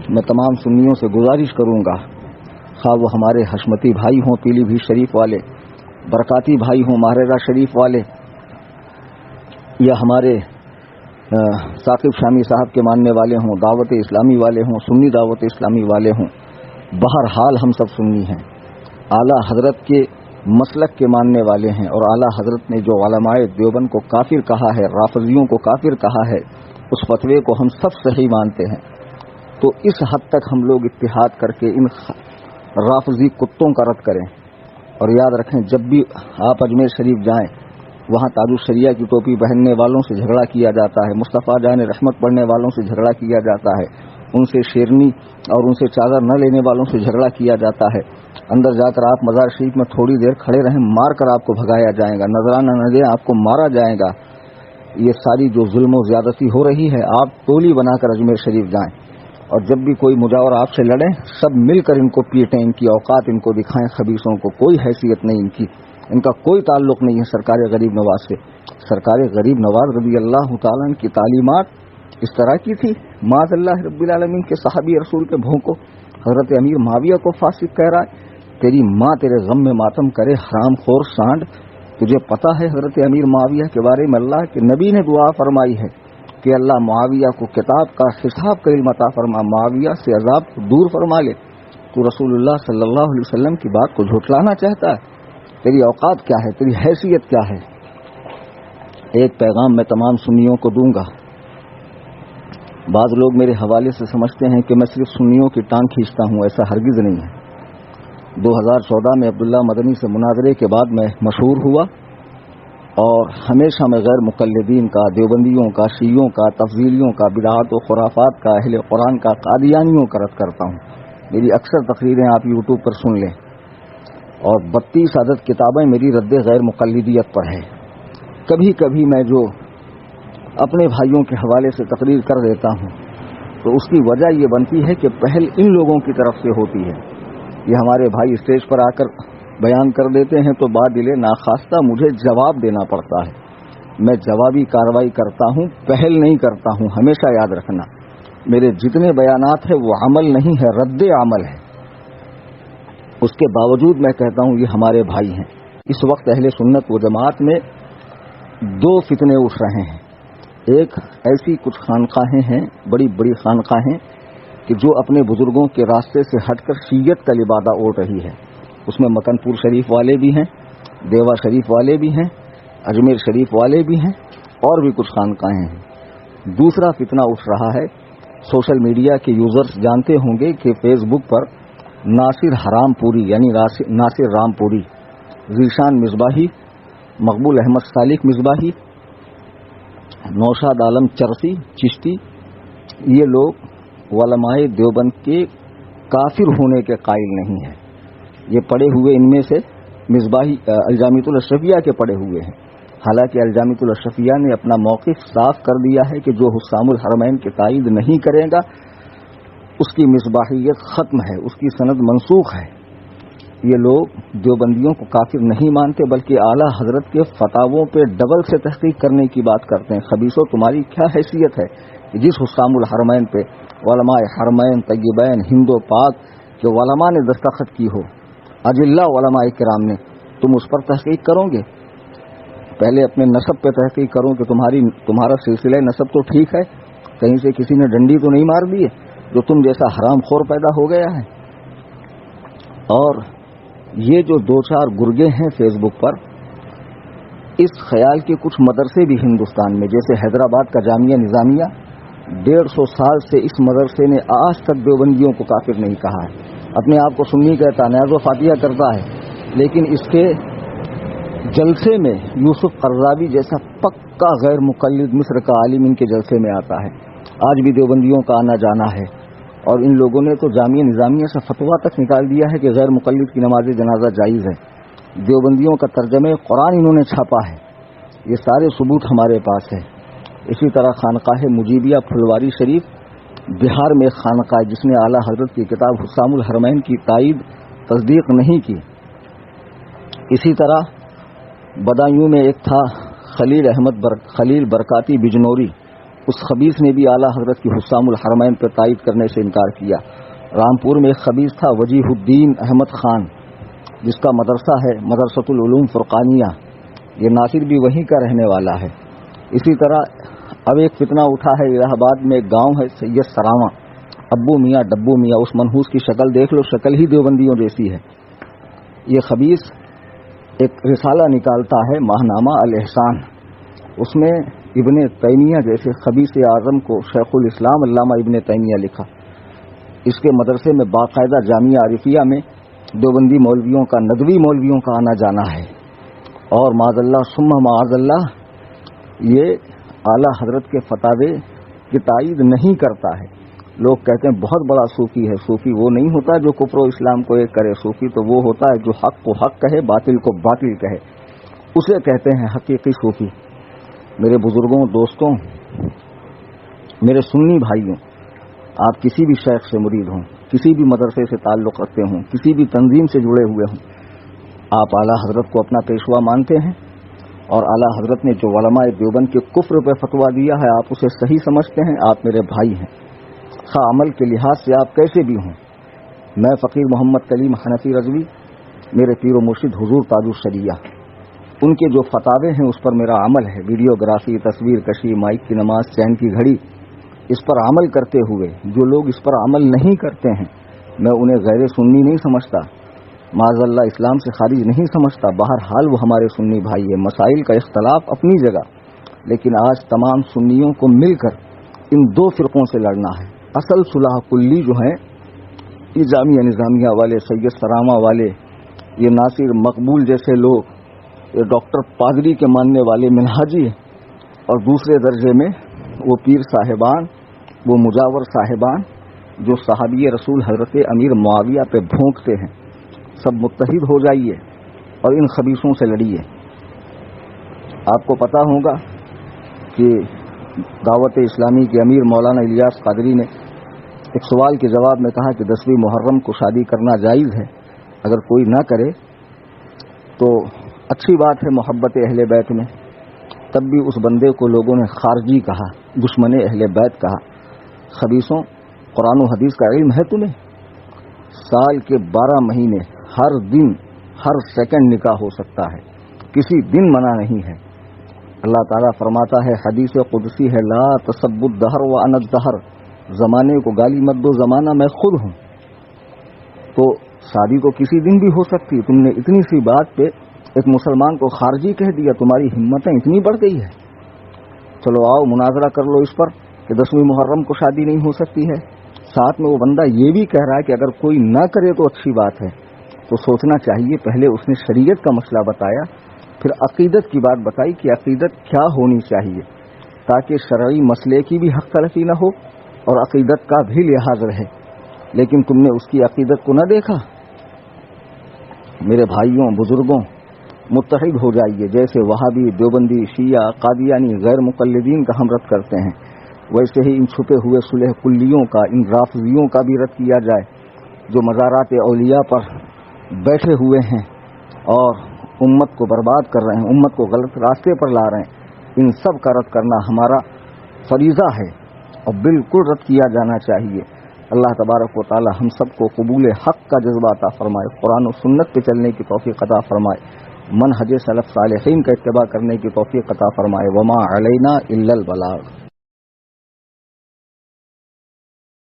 میں تمام سنیوں سے گزارش کروں گا، خواہ وہ ہمارے حشمتی بھائی ہوں پیلی بھیت شریف والے، برکاتی بھائی ہوں ماہرہ شریف والے، یا ہمارے ثاقب شامی صاحب کے ماننے والے ہوں، دعوت اسلامی والے ہوں، سنی دعوت اسلامی والے ہوں، بہرحال ہم سب سنی ہیں، اعلیٰ حضرت کے مسلک کے ماننے والے ہیں، اور اعلیٰ حضرت نے جو علماء دیوبند کو کافر کہا ہے، رافضیوں کو کافر کہا ہے، اس فتوے کو ہم سب صحیح مانتے ہیں۔ تو اس حد تک ہم لوگ اتحاد کر کے ان رافضی کتوں کا رد کریں، اور یاد رکھیں جب بھی آپ اجمیر شریف جائیں وہاں تاج الشریعہ کی ٹوپی پہننے والوں سے جھگڑا کیا جاتا ہے، مصطفیٰ جان رحمت پڑھنے والوں سے جھگڑا کیا جاتا ہے، ان سے شیرنی اور ان سے چادر نہ لینے والوں سے جھگڑا کیا جاتا ہے، اندر جا کر آپ مزار شریف میں تھوڑی دیر کھڑے رہیں، مار کر آپ کو بھگایا جائے گا، نذرانہ نہ دیں آپ کو مارا جائے گا۔ یہ ساری جو ظلم و زیادتی ہو رہی ہے، آپ ٹولی بنا کر اجمیر شریف جائیں، اور جب بھی کوئی مجاور آپ سے لڑیں سب مل کر ان کو پیٹیں، ان کی اوقات ان کو دکھائیں، خبیثوں کو کوئی حیثیت نہیں ان کا کوئی تعلق نہیں ہے سرکار غریب نواز سے۔ سرکار غریب نواز رضی اللہ تعالیٰ عنہ کی تعلیمات اس طرح کی تھی، معاذ اللہ رب العالمین کے صحابی رسول کے بھونکو حضرت امیر معاویہ کو فاسق کہہ رہا ہے، تیری ماں تیرے غم میں ماتم کرے حرام خور سانڈ۔ تجھے پتا ہے حضرت امیر معاویہ کے بارے میں اللہ کے نبی نے دعا فرمائی ہے کہ اللہ معاویہ کو کتاب کا حساب کا علم عطا فرما، معاویہ سے عذاب کو دور فرما لے۔ تو رسول اللہ صلی اللہ علیہ وسلم کی بات کو جھٹلانا چاہتا ہے؟ تیری اوقات کیا ہے، تیری حیثیت کیا ہے؟ ایک پیغام میں تمام سنیوں کو دوں گا۔ بعض لوگ میرے حوالے سے سمجھتے ہیں کہ میں صرف سنیوں کی ٹانگ کھینچتا ہوں، ایسا ہرگز نہیں ہے۔ 2014 میں عبداللہ مدنی سے مناظرے کے بعد میں مشہور ہوا، اور ہمیشہ میں غیر مقلدین کا، دیوبندیوں کا، شیعوں کا، تفضیلیوں کا، بدعات و خرافات کا، اہل قرآن کا، قادیانیوں کا رد کرتا ہوں۔ میری اکثر تقریریں آپ یوٹیوب پر سن لیں، اور 32 عدد کتابیں میری رد غیر مقلدیت پر ہے۔ کبھی کبھی میں جو اپنے بھائیوں کے حوالے سے تقریر کر دیتا ہوں تو اس کی وجہ یہ بنتی ہے کہ پہل ان لوگوں کی طرف سے ہوتی ہے۔ یہ ہمارے بھائی اسٹیج پر آ کر بیان کر دیتے ہیں تو بادل ناخواستہ مجھے جواب دینا پڑتا ہے، میں جوابی کارروائی کرتا ہوں، پہل نہیں کرتا ہوں۔ ہمیشہ یاد رکھنا میرے جتنے بیانات ہیں وہ عمل نہیں ہے، رد عمل ہے۔ اس کے باوجود میں کہتا ہوں یہ ہمارے بھائی ہیں۔ اس وقت اہل سنت و جماعت میں دو فتنے اٹھ رہے ہیں۔ ایک ایسی کچھ خانقاہیں ہیں، بڑی بڑی خانقاہیں کہ جو اپنے بزرگوں کے راستے سے ہٹ کر شیعت کا لبادہ اوڑھ رہی ہے۔ اس میں مکن پور شریف والے بھی ہیں، دیوا شریف والے بھی ہیں، اجمیر شریف والے بھی ہیں، اور بھی کچھ خانقاہیں ہیں۔ دوسرا فتنہ اٹھ رہا ہے، سوشل میڈیا کے یوزرز جانتے ہوں گے کہ فیس بک پر ناصر حرام پوری یعنی ناصر رام پوری، ذیشان مصباحی، مقبول احمد سالک مصباحی، نوشاد عالم چرسی چشتی، یہ لوگ علماء دیوبند کے کافر ہونے کے قائل نہیں ہیں۔ یہ پڑھے ہوئے ان میں سے مصباحی الجامعۃ الاشرفیہ کے پڑھے ہوئے ہیں، حالانکہ الجامعۃ الاشرفیہ نے اپنا موقف صاف کر دیا ہے کہ جو حسام الحرمین کی تائید نہیں کرے گا اس کی مصباحیت ختم ہے، اس کی سند منسوخ ہے۔ یہ لوگ دیوبندیوں کو کافر نہیں مانتے بلکہ اعلیٰ حضرت کے فتاووں پہ ڈبل سے تحقیق کرنے کی بات کرتے ہیں۔ خبیثو تمہاری کیا حیثیت ہے کہ جس حسام الحرمین پہ علماء حرمین طیبین ہند و پاک کے علماء نے دستخط کی ہو، اجلہ علماء کرام نے، تم اس پر تحقیق کرو گے؟ پہلے اپنے نسب پہ تحقیق کرو کہ تمہارا سلسلہ نسب تو ٹھیک ہے، کہیں سے کسی نے ڈنڈی تو نہیں مار دی ہے جو تم جیسا حرام خور پیدا ہو گیا ہے۔ اور یہ جو دو چار گرگے ہیں فیس بک پر، اس خیال کے کچھ مدرسے بھی ہندوستان میں، جیسے حیدرآباد کا جامعہ نظامیہ 150 سال سے اس مدرسے نے آج تک دیوبندیوں کو کافر نہیں کہا ہے، اپنے آپ کو سنی کہتا، نیاز و فاتحہ کرتا ہے، لیکن اس کے جلسے میں یوسف قرضاوی جیسا پکا غیر مقلد مصر کا عالم ان کے جلسے میں آتا ہے۔ آج بھی دیوبندیوں کا آنا جانا ہے، اور ان لوگوں نے تو جامعہ نظامیہ سے فتویٰ تک نکال دیا ہے کہ غیر مقلد کی نماز جنازہ جائز ہے۔ دیوبندیوں کا ترجمہ قرآن انہوں نے چھاپا ہے، یہ سارے ثبوت ہمارے پاس ہے۔ اسی طرح خانقاہ مجیبیہ پھلواری شریف بہار میں خانقاہ جس نے اعلیٰ حضرت کی کتاب حسام الحرمین کی تائید تصدیق نہیں کی۔ اسی طرح بدایوں میں ایک تھا خلیل برکاتی بجنوری، اس خبیث نے بھی اعلیٰ حضرت کی حسام الحرمین پر تائید کرنے سے انکار کیا۔ رامپور میں ایک خبیث تھا وجیہ الدین احمد خان، جس کا مدرسہ ہے مدرسۃ العلوم فرقانیہ، یہ ناصر بھی وہیں کا رہنے والا ہے۔ اسی طرح اب ایک فتنہ اٹھا ہے، الہ آباد میں ایک گاؤں ہے سید سراواں، ابو میاں ڈبو میاں، اس منحوس کی شکل دیکھ لو، شکل ہی دیوبندیوں جیسی ہے۔ یہ خبیث ایک رسالہ نکالتا ہے ماہنامہ الاحسان، اس میں ابن تیمیہ جیسے خبیث اعظم کو شیخ الاسلام علامہ ابن تیمیہ لکھا۔ اس کے مدرسے میں باقاعدہ جامعہ عارفیہ میں دیوبندی مولویوں کا، ندوی مولویوں کا آنا جانا ہے، اور معاذ اللہ ثم معاذ اللہ یہ اعلیٰ حضرت کے فتاوے کی تائید نہیں کرتا ہے۔ لوگ کہتے ہیں بہت بڑا صوفی ہے۔ صوفی وہ نہیں ہوتا جو کفر و اسلام کو ایک کرے، صوفی تو وہ ہوتا ہے جو حق کو حق کہے، باطل کو باطل کہے، اسے کہتے ہیں حقیقی صوفی۔ میرے بزرگوں، دوستوں، میرے سنی بھائیوں، آپ کسی بھی شیخ سے مرید ہوں، کسی بھی مدرسے سے تعلق رکھتے ہوں، کسی بھی تنظیم سے جڑے ہوئے ہوں، آپ اعلیٰ حضرت کو اپنا پیشوا مانتے ہیں، اور اعلیٰ حضرت نے جو علماء دیوبند کے کفر پہ فتویٰ دیا ہے آپ اسے صحیح سمجھتے ہیں، آپ میرے بھائی ہیں، خواہ عمل کے لحاظ سے آپ کیسے بھی ہوں۔ میں فقیر محمد کلیم حنفی رضوی، میرے پیر و مرشد حضور تاج الشریعہ، ان کے جو فتاوے ہیں اس پر میرا عمل ہے۔ ویڈیوگرافی، تصویر کشی، مائک کی نماز، چین کی گھڑی، اس پر عمل کرتے ہوئے جو لوگ اس پر عمل نہیں کرتے ہیں میں انہیں غیر سنی نہیں سمجھتا، معاذ اللہ اسلام سے خارج نہیں سمجھتا۔ بہرحال وہ ہمارے سنی بھائی ہیں، مسائل کا اختلاف اپنی جگہ، لیکن آج تمام سنیوں کو مل کر ان دو فرقوں سے لڑنا ہے۔ اصل صلح کلی جو ہیں یہ جامعہ نظامیہ والے، سید سراواں والے، یہ ناصر مقبول جیسے لوگ، یہ ڈاکٹر پادری کے ماننے والے منہاجی، اور دوسرے درجے میں وہ پیر صاحبان، وہ مجاور صاحبان جو صحابی رسول حضرت امیر معاویہ پہ بھونکتے ہیں، سب متحد ہو جائیے اور ان خبیثوں سے لڑیے۔ آپ کو پتہ ہوگا کہ دعوت اسلامی کے امیر مولانا الیاس قادری نے ایک سوال کے جواب میں کہا کہ 10ویں محرم کو شادی کرنا جائز ہے، اگر کوئی نہ کرے تو اچھی بات ہے محبت اہل بیت میں۔ تب بھی اس بندے کو لوگوں نے خارجی کہا، دشمن اہل بیت کہا۔ خبیثوں، قرآن و حدیث کا علم ہے تمہیں؟ سال کے 12 مہینے ہر دن ہر سیکنڈ نکاح ہو سکتا ہے، کسی دن منع نہیں ہے۔ اللہ تعالیٰ فرماتا ہے، حدیث قدسی ہے، لا تسبوا الدہر وانا الدہر، زمانے کو گالی مت دو، زمانہ میں خود ہوں۔ تو شادی تو کسی دن بھی ہو سکتی، تم نے اتنی سی بات پہ ایک مسلمان کو خارجی کہہ دیا، تمہاری ہمتیں اتنی بڑھ گئی ہے۔ چلو آؤ مناظرہ کر لو اس پر کہ 10ویں محرم کو شادی نہیں ہو سکتی ہے۔ ساتھ میں وہ بندہ یہ بھی کہہ رہا ہے کہ اگر کوئی نہ کرے تو اچھی بات ہے، تو سوچنا چاہیے پہلے اس نے شریعت کا مسئلہ بتایا، پھر عقیدت کی بات بتائی کہ عقیدت کیا ہونی چاہیے، تاکہ شرعی مسئلے کی بھی حق تلفی نہ ہو اور عقیدت کا بھی لحاظ رہے۔ لیکن تم نے اس کی عقیدت کو نہ دیکھا۔ میرے بھائیوں، بزرگوں، متحد ہو جائیے۔ جیسے وہابی، دیوبندی، شیعہ، قادیانی غیر مقلدین کا ہم رد کرتے ہیں، ویسے ہی ان چھپے ہوئے صلح کلیوں کا، ان رافضیوں کا بھی رد کیا جائے جو مزارات اولیاء پر بیٹھے ہوئے ہیں اور امت کو برباد کر رہے ہیں، امت کو غلط راستے پر لا رہے ہیں۔ ان سب کا رد کرنا ہمارا فریضہ ہے اور بالکل رد کیا جانا چاہیے۔ اللہ تبارک و تعالی ہم سب کو قبول حق کا جذبہ عطا فرمائے، قرآن و سنت پہ چلنے کی توفیق عطا فرمائے، منہج سلف صالحین کا اتباع کرنے کی توفیق عطا فرمائے۔ وما علینا الا البلاغ۔